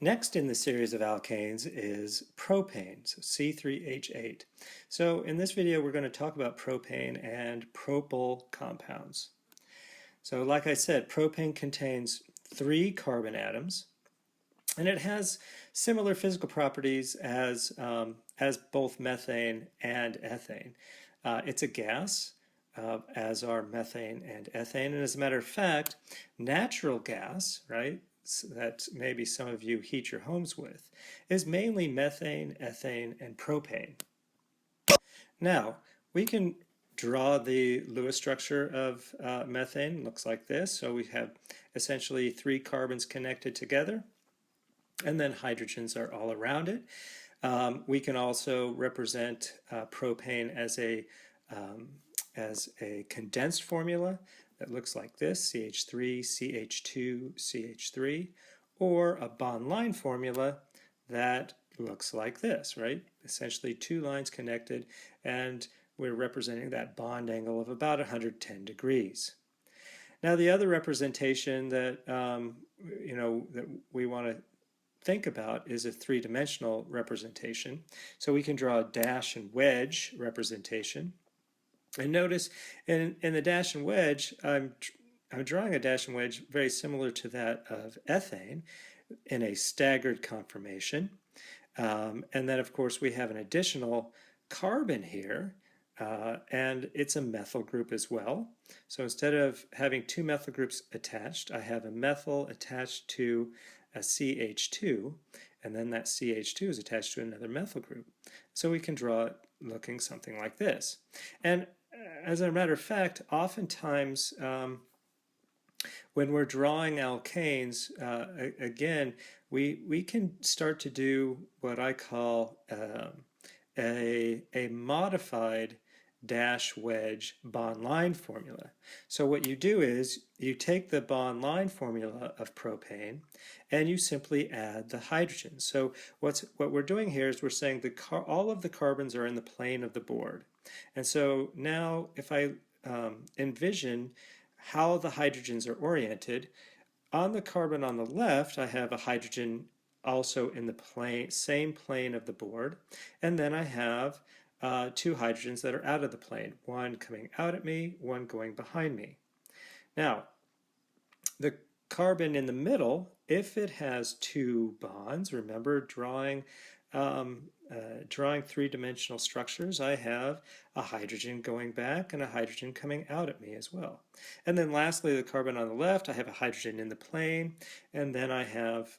Next in the series of alkanes is propane, so C3H8. So in this video we're going to talk about propane and propyl compounds. So like I said, propane contains 3 carbon atoms, and it has similar physical properties as both methane and ethane. It's a gas, as are methane and ethane, and as a matter of fact, natural gas, right, that maybe some of you heat your homes with, is mainly methane, ethane, and propane. Now, we can draw the Lewis structure of methane. Looks like this. So we have essentially 3 carbons connected together, and then hydrogens are all around it. We can also represent propane as a condensed formula that looks like this, CH3, CH2, CH3, or a bond line formula that looks like this, right? Essentially 2 lines connected, and we're representing that bond angle of about 110 degrees. Now the other representation that that we want to think about is a 3-dimensional representation. So we can draw a dash and wedge representation. And notice in the dash and wedge, I'm drawing a dash and wedge very similar to that of ethane in a staggered conformation. And then, of course, we have an additional carbon here, and it's a methyl group as well. So instead of having 2 methyl groups attached, I have a methyl attached to a CH2, and then that CH2 is attached to another methyl group. So we can draw it looking something like this. And as a matter of fact, oftentimes when we're drawing alkanes, again, we can start to do what I call a modified dash wedge bond line formula. So what you do is you take the bond line formula of propane and you simply add the hydrogens. So what we're doing here is we're saying all of the carbons are in the plane of the board. And so now if I envision how the hydrogens are oriented, on the carbon on the left I have a hydrogen also in the same plane of the board, and then I have 2 hydrogens that are out of the plane, one coming out at me, one going behind me. Now, the carbon in the middle, if it has 2 bonds, remember drawing 3-dimensional structures, I have a hydrogen going back and a hydrogen coming out at me as well. And then lastly, the carbon on the left, I have a hydrogen in the plane, and then I have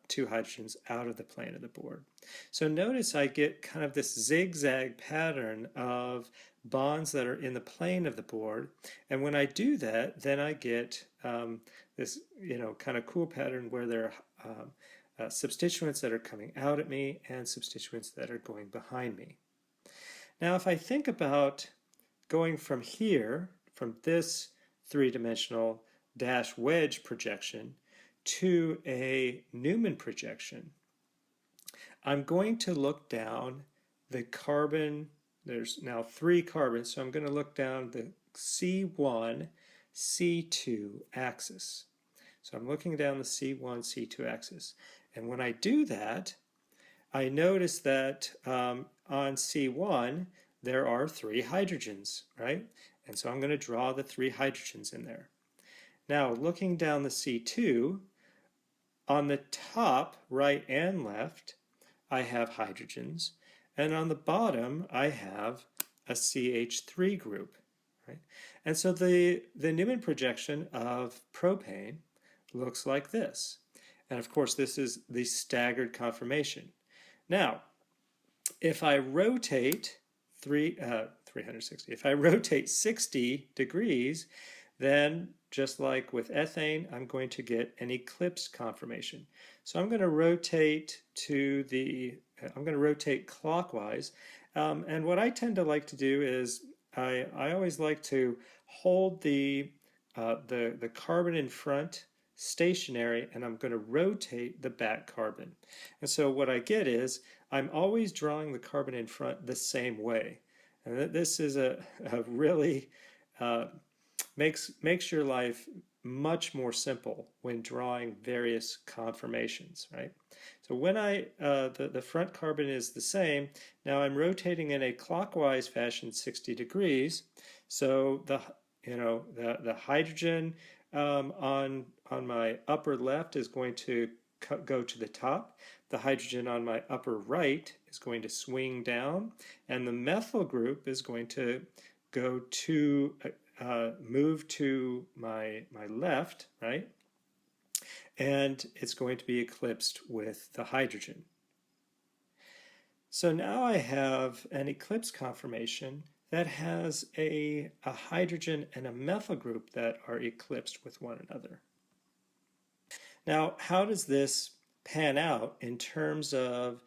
2 hydrogens out of the plane of the board. So notice I get kind of this zigzag pattern of bonds that are in the plane of the board, and when I do that, then I get this kind of cool pattern where there are substituents that are coming out at me and substituents that are going behind me. Now if I think about going from here, from this 3-dimensional dash wedge projection to a Newman projection, I'm going to look down the carbon. There's now 3 carbons, so I'm going to look down the C1, C2 axis. So I'm looking down the C1, C2 axis. And when I do that, I notice that on C1 there are 3 hydrogens, right? And so I'm going to draw the 3 hydrogens in there. Now looking down the C2, on the top, right and left, I have hydrogens, and on the bottom I have a CH3 group, right? And so the Newman projection of propane looks like this. And of course this is the staggered conformation. Now, if I rotate 360, if I rotate 60 degrees, then just like with ethane, I'm going to get an eclipsed conformation. So I'm going to rotate clockwise. And what I tend to like to do is I always like to hold the carbon in front stationary, and I'm going to rotate the back carbon. And so what I get is I'm always drawing the carbon in front the same way. And this is a really makes your life much more simple when drawing various conformations, right? So when the front carbon is the same, now I'm rotating in a clockwise fashion 60 degrees. So the hydrogen on my upper left is going to go to the top. The hydrogen on my upper right is going to swing down, and the methyl group is going to go to move to my left, right? And it's going to be eclipsed with the hydrogen. So now I have an eclipse conformation that has a hydrogen and a methyl group that are eclipsed with one another. Now, how does this pan out in terms of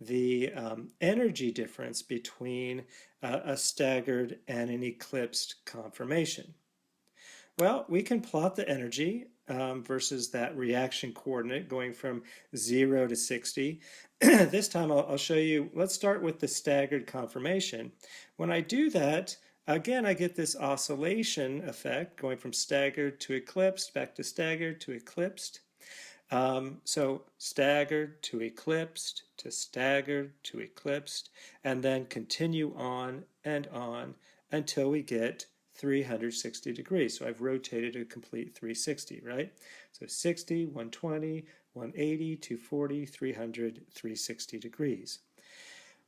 the energy difference between a staggered and an eclipsed conformation? Well, we can plot the energy versus that reaction coordinate going from 0 to 60. This time I'll show you, let's start with the staggered conformation. When I do that, again, I get this oscillation effect going from staggered to eclipsed, back to staggered to eclipsed. So staggered to eclipsed to staggered to eclipsed, and then continue on until we get 360 degrees. So I've rotated a complete 360, right? So 60, 120, 180, 240, 300, 360 degrees.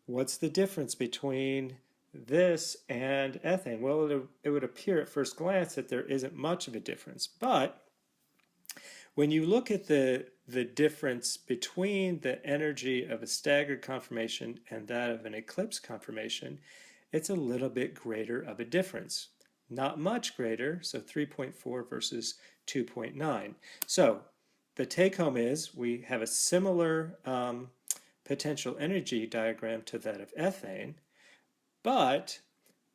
What's the difference between this and ethane? Well, it would appear at first glance that there isn't much of a difference, but when you look at the difference between the energy of a staggered conformation and that of an eclipse conformation, it's a little bit greater of a difference. Not much greater, so 3.4 versus 2.9. So the take home is we have a similar potential energy diagram to that of ethane, but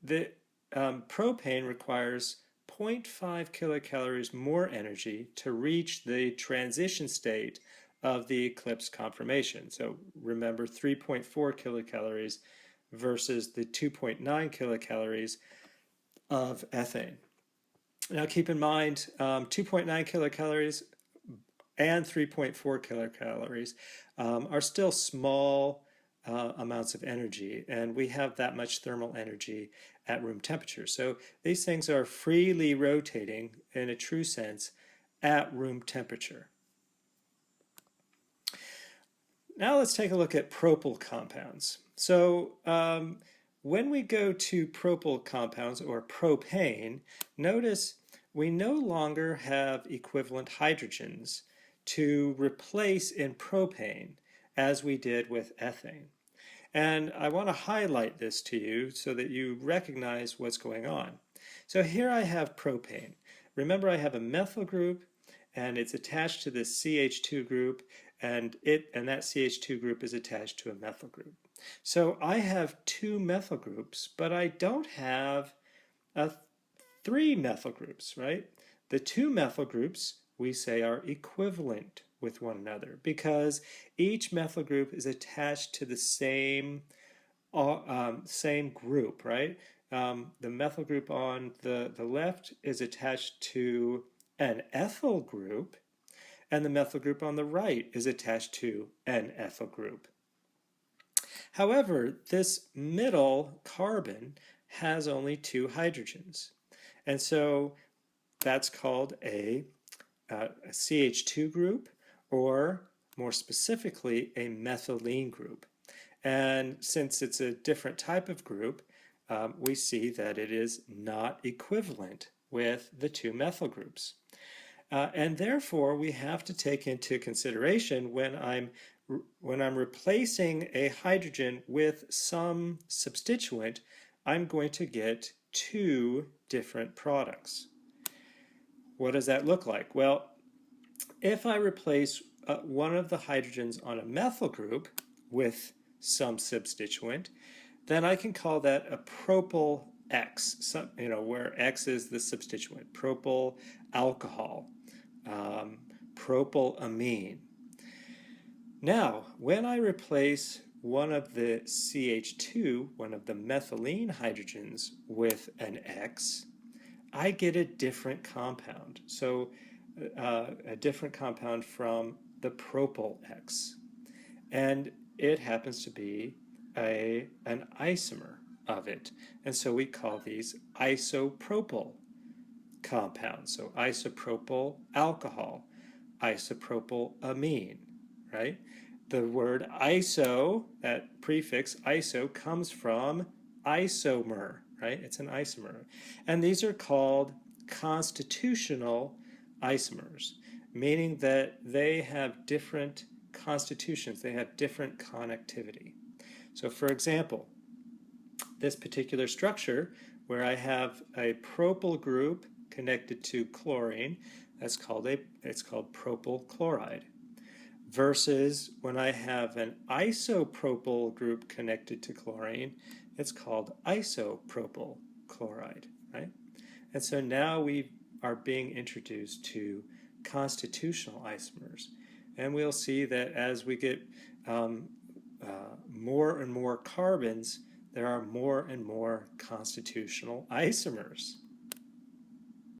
the propane requires 0.5 kilocalories more energy to reach the transition state of the eclipse conformation. So remember 3.4 kilocalories versus the 2.9 kilocalories of ethane. Now keep in mind 2.9 kilocalories and 3.4 kilocalories are still small amounts of energy, and we have that much thermal energy at room temperature. So these things are freely rotating in a true sense at room temperature. Now let's take a look at propyl compounds. So when we go to propyl compounds or propane, notice we no longer have equivalent hydrogens to replace in propane as we did with ethane. And I want to highlight this to you so that you recognize what's going on. So here I have propane. Remember, I have a methyl group and it's attached to this CH2 group, and that CH2 group is attached to a methyl group. So I have two methyl groups, but I don't have three methyl groups, right? The two methyl groups we say are equivalent with one another because each methyl group is attached to the same group, right? The methyl group on the left is attached to an ethyl group, and the methyl group on the right is attached to an ethyl group. However, this middle carbon has only two hydrogens, and so that's called a CH2 group, or more specifically, a methylene group. And since it's a different type of group, we see that it is not equivalent with the two methyl groups. And therefore, we have to take into consideration when I'm replacing a hydrogen with some substituent, I'm going to get two different products. What does that look like? Well, if I replace one of the hydrogens on a methyl group with some substituent, then I can call that a propyl X, where X is the substituent, propyl alcohol, propylamine. Now, when I replace one of the CH2, one of the methylene hydrogens, with an X, I get a different compound. So a different compound from the propyl X. And it happens to be an isomer of it. And so we call these isopropyl compounds. So isopropyl alcohol, isopropyl amine, right? The word iso, that prefix iso, comes from isomer, right? It's an isomer. And these are called constitutional isomers, meaning that they have different constitutions, they have different connectivity. So for example, this particular structure where I have a propyl group connected to chlorine, it's called propyl chloride. Versus when I have an isopropyl group connected to chlorine, it's called isopropyl chloride, right? And so now we are being introduced to constitutional isomers. And we'll see that as we get more and more carbons, there are more and more constitutional isomers.